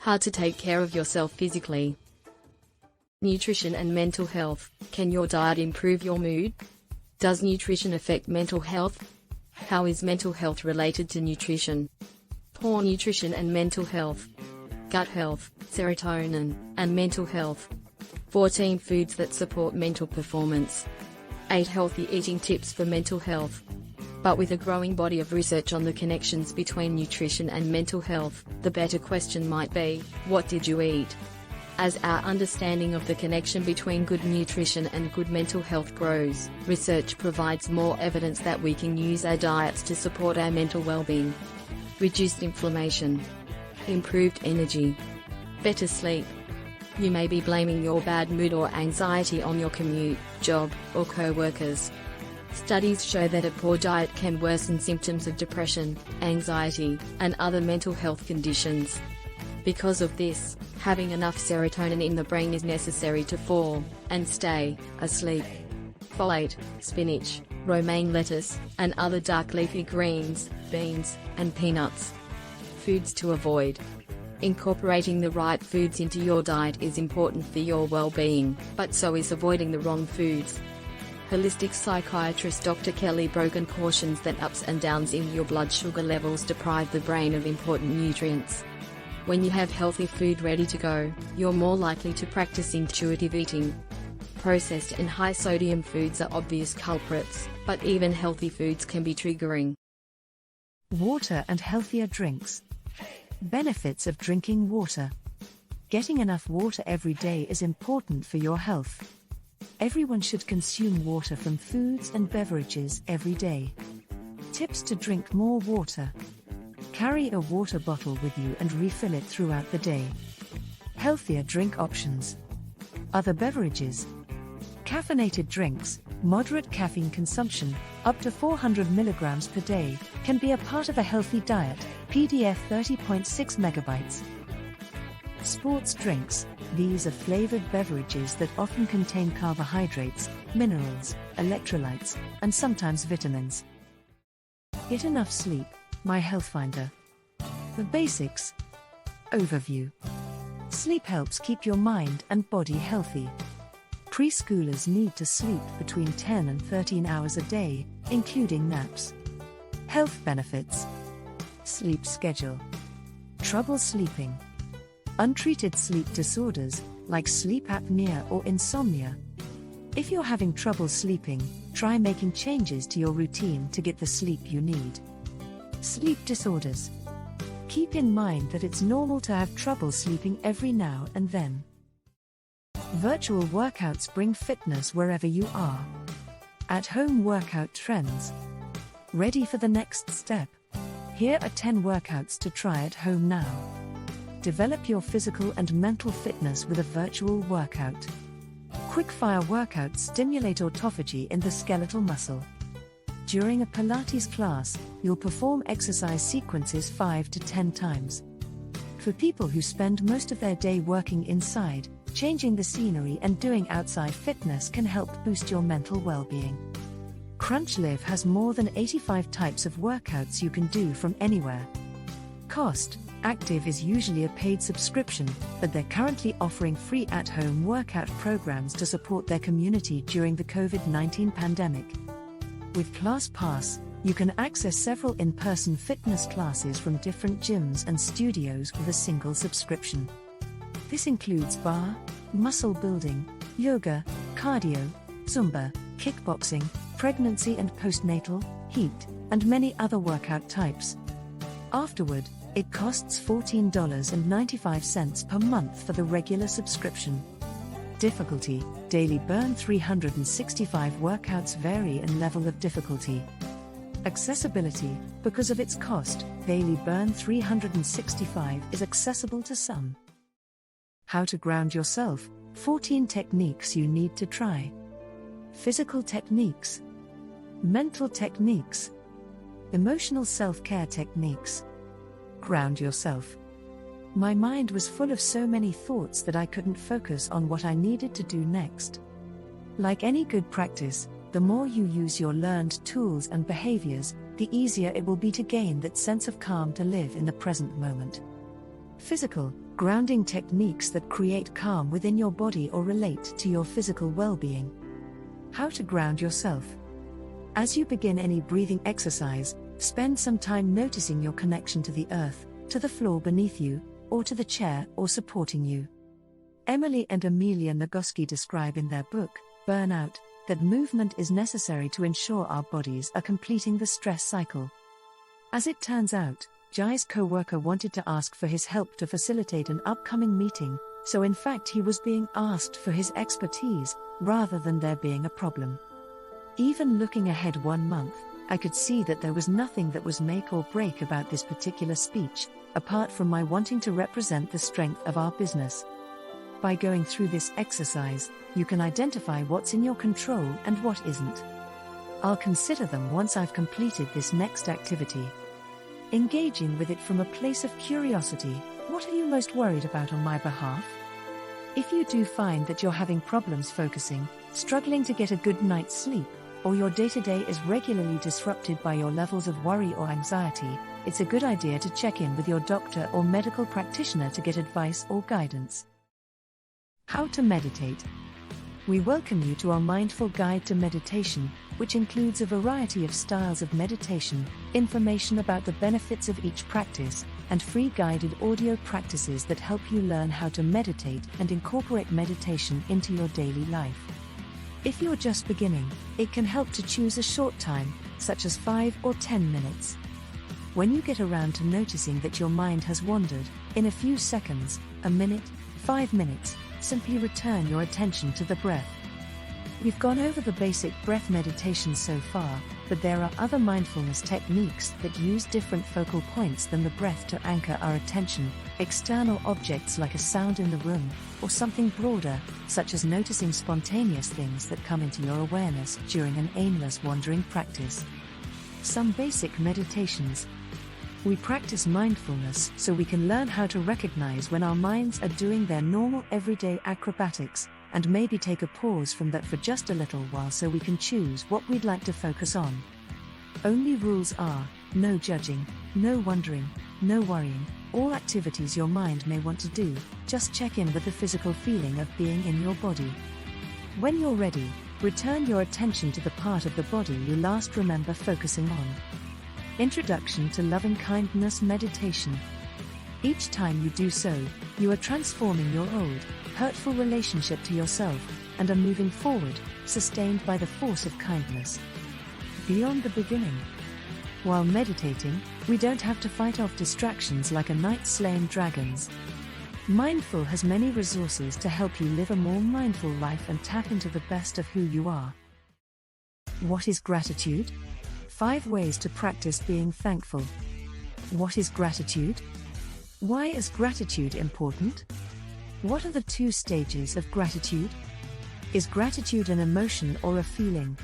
How to take care of yourself physically. Nutrition and mental health. Can your diet improve your mood? Does nutrition affect mental health? How is mental health related to nutrition? Poor nutrition and mental health. Gut health, serotonin, and mental health. 14 foods that support mental performance. 8 healthy eating tips for mental health. But with a growing body of research on the connections between nutrition and mental health, the better question might be, what did you eat? As our understanding of the connection between good nutrition and good mental health grows, research provides more evidence that we can use our diets to support our mental well-being. Reduced inflammation. Improved energy. Better sleep. You may be blaming your bad mood or anxiety on your commute, job, or co-workers. Studies show that a poor diet can worsen symptoms of depression, anxiety, and other mental health conditions. Because of this, having enough serotonin in the brain is necessary to fall and stay asleep. Folate, spinach, romaine lettuce, and other dark leafy greens, beans, and peanuts. Foods to avoid. Incorporating the right foods into your diet is important for your well-being, but so is avoiding the wrong foods. Holistic psychiatrist Dr. Kelly Brogan cautions that ups and downs in your blood sugar levels deprive the brain of important nutrients. When you have healthy food ready to go, you're more likely to practice intuitive eating. Processed and high-sodium foods are obvious culprits, but even healthy foods can be triggering. Water and healthier drinks. Benefits of drinking water. Getting enough water every day is important for your health. Everyone should consume water from foods and beverages every day. Tips to drink more water. Carry a water bottle with you and refill it throughout the day. Healthier drink options. Other beverages. Caffeinated drinks, moderate caffeine consumption, up to 400 mg per day, can be a part of a healthy diet, PDF 30.6 MB. Sports drinks. These are flavored beverages that often contain carbohydrates, minerals, electrolytes, and sometimes vitamins. Get enough sleep. My Health Finder. The basics. Overview. Sleep helps keep your mind and body healthy. Preschoolers need to sleep between 10 and 13 hours a day, including naps. Health benefits. Sleep schedule. Trouble sleeping. Untreated sleep disorders, like sleep apnea or insomnia. If you're having trouble sleeping, try making changes to your routine to get the sleep you need. Sleep disorders. Keep in mind that it's normal to have trouble sleeping every now and then. Virtual workouts bring fitness wherever you are. At-home workout trends. Ready for the next step? Here are 10 workouts to try at home now. Develop your physical and mental fitness with a virtual workout. Quick-fire workouts stimulate autophagy in the skeletal muscle. During a Pilates class, you'll perform exercise sequences 5 to 10 times. For people who spend most of their day working inside, changing the scenery and doing outside fitness can help boost your mental well-being. CrunchLive has more than 85 types of workouts you can do from anywhere. Cost. Active is usually a paid subscription, but they're currently offering free at-home workout programs to support their community during the COVID-19 pandemic. With ClassPass, you can access several in-person fitness classes from different gyms and studios with a single subscription. This includes barre, muscle building, yoga, cardio, Zumba, kickboxing, pregnancy and postnatal, HEAT, and many other workout types. Afterward, it costs $14.95 per month for the regular subscription. Difficulty. Daily Burn 365 workouts vary in level of difficulty. Accessibility. Because of its cost, Daily Burn 365 is accessible to some. How to ground yourself. 14 techniques you need to try. Physical techniques. Mental techniques. Emotional self-care techniques. Ground yourself. My mind was full of so many thoughts that I couldn't focus on what I needed to do next. Like any good practice, the more you use your learned tools and behaviors, the easier it will be to gain that sense of calm to live in the present moment. Physical, grounding techniques that create calm within your body or relate to your physical well-being. How to ground yourself. As you begin any breathing exercise, spend some time noticing your connection to the earth, to the floor beneath you, or to the chair or supporting you. Emily and Amelia Nagoski describe in their book, Burnout, that movement is necessary to ensure our bodies are completing the stress cycle. As it turns out, Jai's co-worker wanted to ask for his help to facilitate an upcoming meeting, so in fact he was being asked for his expertise, rather than there being a problem. Even looking ahead 1 month, I could see that there was nothing that was make or break about this particular speech, apart from my wanting to represent the strength of our business. By going through this exercise, you can identify what's in your control and what isn't. I'll consider them once I've completed this next activity. Engaging with it from a place of curiosity, what are you most worried about on my behalf? If you do find that you're having problems focusing, struggling to get a good night's sleep, or your day-to-day is regularly disrupted by your levels of worry or anxiety, it's a good idea to check in with your doctor or medical practitioner to get advice or guidance. How to meditate. We welcome you to our Mindful Guide to Meditation, which includes a variety of styles of meditation, information about the benefits of each practice, and free guided audio practices that help you learn how to meditate and incorporate meditation into your daily life. If you're just beginning, it can help to choose a short time, such as 5 or 10 minutes. When you get around to noticing that your mind has wandered, in a few seconds, a minute, 5 minutes, simply return your attention to the breath. We've gone over the basic breath meditation so far, but there are other mindfulness techniques that use different focal points than the breath to anchor our attention, external objects like a sound in the room, or something broader, such as noticing spontaneous things that come into your awareness during an aimless wandering practice. Some basic meditations. We practice mindfulness so we can learn how to recognize when our minds are doing their normal everyday acrobatics, and maybe take a pause from that for just a little while so we can choose what we'd like to focus on. Only rules are, no judging, no wondering, no worrying, all activities your mind may want to do, just check in with the physical feeling of being in your body. When you're ready, return your attention to the part of the body you last remember focusing on. Introduction to Loving-Kindness Meditation. Each time you do so, you are transforming your old, hurtful relationship to yourself, and are moving forward, sustained by the force of kindness. Beyond the beginning. While meditating, we don't have to fight off distractions like a knight slaying dragons. Mindful has many resources to help you live a more mindful life and tap into the best of who you are. What is gratitude? 5 ways to practice being thankful. What is gratitude? Why is gratitude important? What are the 2 stages of gratitude? Is gratitude an emotion or a feeling?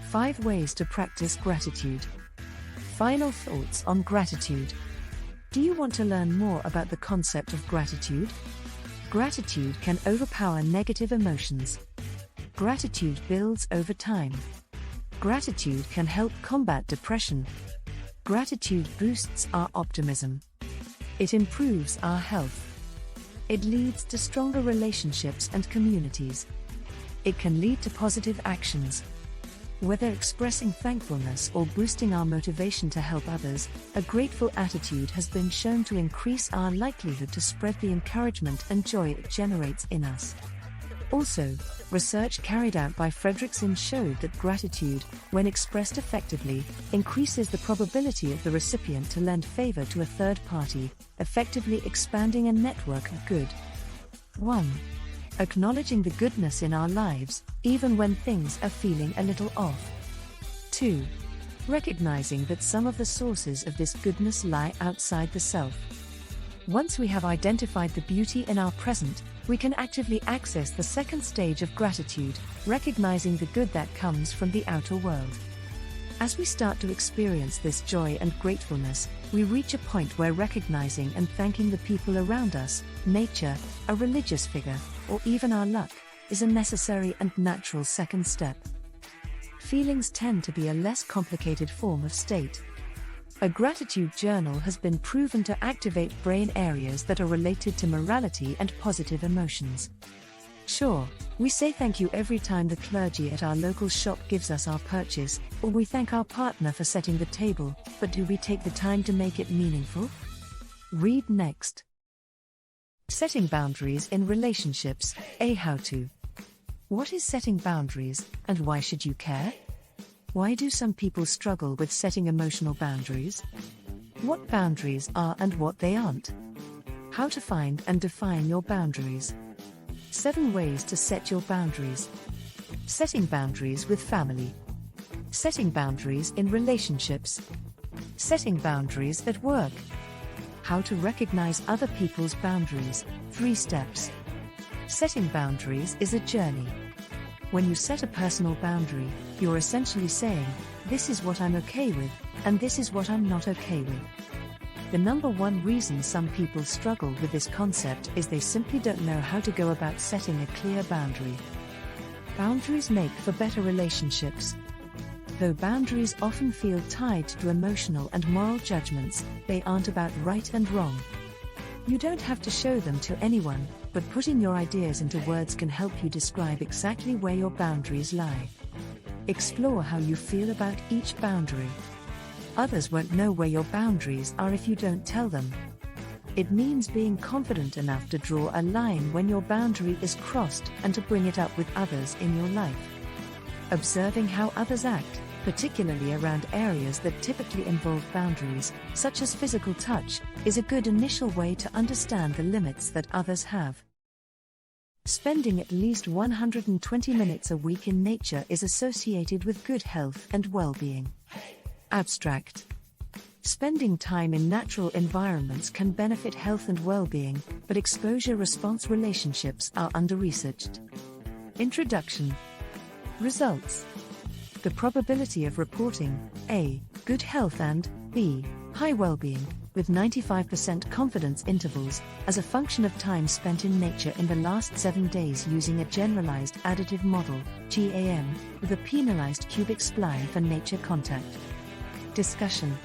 5 ways to practice gratitude. Final thoughts on gratitude. Do you want to learn more about the concept of gratitude? Gratitude can overpower negative emotions. Gratitude builds over time. Gratitude can help combat depression. Gratitude boosts our optimism. It improves our health. It leads to stronger relationships and communities. It can lead to positive actions. Whether expressing thankfulness or boosting our motivation to help others, a grateful attitude has been shown to increase our likelihood to spread the encouragement and joy it generates in us. Also, research carried out by Fredrickson showed that gratitude, when expressed effectively, increases the probability of the recipient to lend favor to a third party, effectively expanding a network of good. 1. Acknowledging the goodness in our lives, even when things are feeling a little off. 2. Recognizing that some of the sources of this goodness lie outside the self. Once we have identified the beauty in our present, we can actively access the second stage of gratitude, recognizing the good that comes from the outer world. As we start to experience this joy and gratefulness, we reach a point where recognizing and thanking the people around us, nature, a religious figure, or even our luck, is a necessary and natural second step. Feelings tend to be a less complicated form of state. A gratitude journal has been proven to activate brain areas that are related to morality and positive emotions. Sure, we say thank you every time the clergy at our local shop gives us our purchase, or we thank our partner for setting the table, but do we take the time to make it meaningful? Read next. Setting boundaries in relationships, a how-to. What is setting boundaries, and why should you care? Why do some people struggle with setting emotional boundaries? What boundaries are and what they aren't? How to find and define your boundaries. 7 ways to set your boundaries. Setting boundaries with family. Setting boundaries in relationships. Setting boundaries at work. How to recognize other people's boundaries. 3 steps. Setting boundaries is a journey. When you set a personal boundary, you're essentially saying, this is what I'm okay with, and this is what I'm not okay with. The number one reason some people struggle with this concept is they simply don't know how to go about setting a clear boundary. Boundaries make for better relationships. Though boundaries often feel tied to emotional and moral judgments, they aren't about right and wrong. You don't have to show them to anyone, but putting your ideas into words can help you describe exactly where your boundaries lie. Explore how you feel about each boundary. Others won't know where your boundaries are if you don't tell them. It means being confident enough to draw a line when your boundary is crossed and to bring it up with others in your life. Observing how others act, particularly around areas that typically involve boundaries, such as physical touch, is a good initial way to understand the limits that others have. Spending at least 120 minutes a week in nature is associated with good health and well-being. Abstract. Spending time in natural environments can benefit health and well-being, but exposure-response relationships are under-researched. Introduction. Results. The probability of reporting A. good health and B. high well-being, with 95% confidence intervals, as a function of time spent in nature in the last 7 days using a generalized additive model, GAM, with a penalized cubic spline for nature contact. Discussion.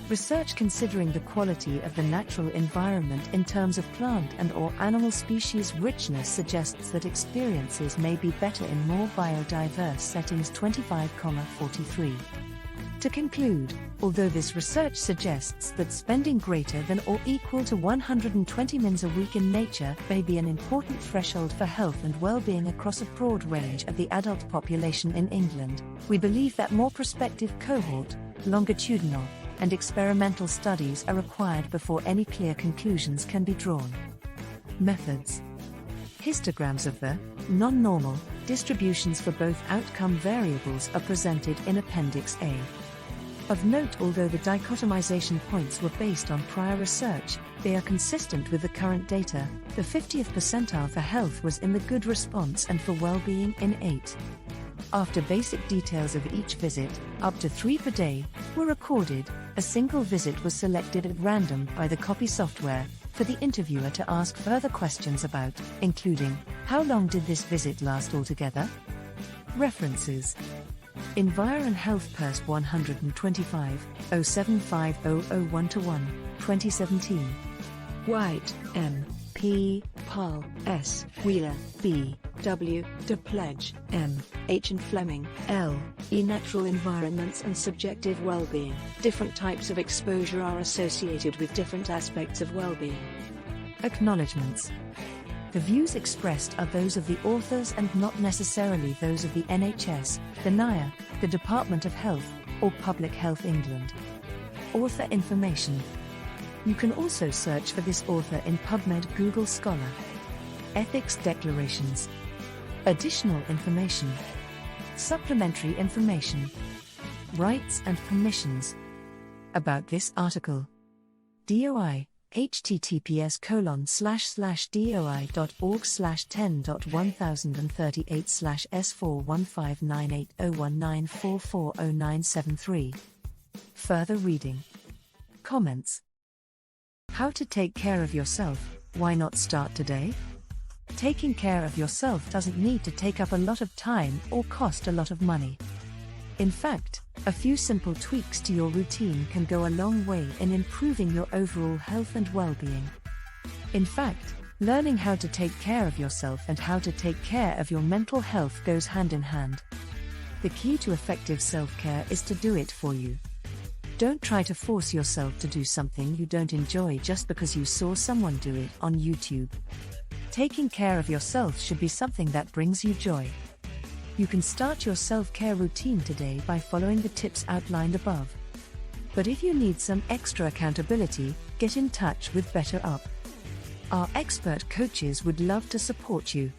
Research considering the quality of the natural environment in terms of plant and/or animal species richness suggests that experiences may be better in more biodiverse settings. 25,43. To conclude, although this research suggests that spending greater than or equal to 120 mins a week in nature may be an important threshold for health and well-being across a broad range of the adult population in England, we believe that more prospective cohort, longitudinal, and experimental studies are required before any clear conclusions can be drawn. Methods. Histograms of the non-normal distributions for both outcome variables are presented in Appendix A. Of note, although the dichotomization points were based on prior research, they are consistent with the current data. The 50th percentile for health was in the good response and for well-being in 8. After basic details of each visit, up to 3 per day, were recorded, a single visit was selected at random by the copy software, for the interviewer to ask further questions about, including, how long did this visit last altogether? References. Environ Health Pers 125, 075001-1, 2017. White, M. P. Paul, S. Wheeler, B. W. De Pledge, M. H. and Fleming, L. E. Natural environments and subjective well-being. Different types of exposure are associated with different aspects of well-being. Acknowledgements. The views expressed are those of the authors and not necessarily those of the NHS, the NIA, the Department of Health, or Public Health England. Author information. You can also search for this author in PubMed Google Scholar. Ethics declarations. Additional information. Supplementary information. Rights and permissions. About this article. DOI. https://doi.org/10.1038/S415980194400973. Further reading. Comments. How to take care of yourself, why not start today? Taking care of yourself doesn't need to take up a lot of time or cost a lot of money. In fact, a few simple tweaks to your routine can go a long way in improving your overall health and well-being. In fact, learning how to take care of yourself and how to take care of your mental health goes hand in hand. The key to effective self-care is to do it for you. Don't try to force yourself to do something you don't enjoy just because you saw someone do it on YouTube. Taking care of yourself should be something that brings you joy. You can start your self-care routine today by following the tips outlined above. But if you need some extra accountability, get in touch with BetterUp. Our expert coaches would love to support you.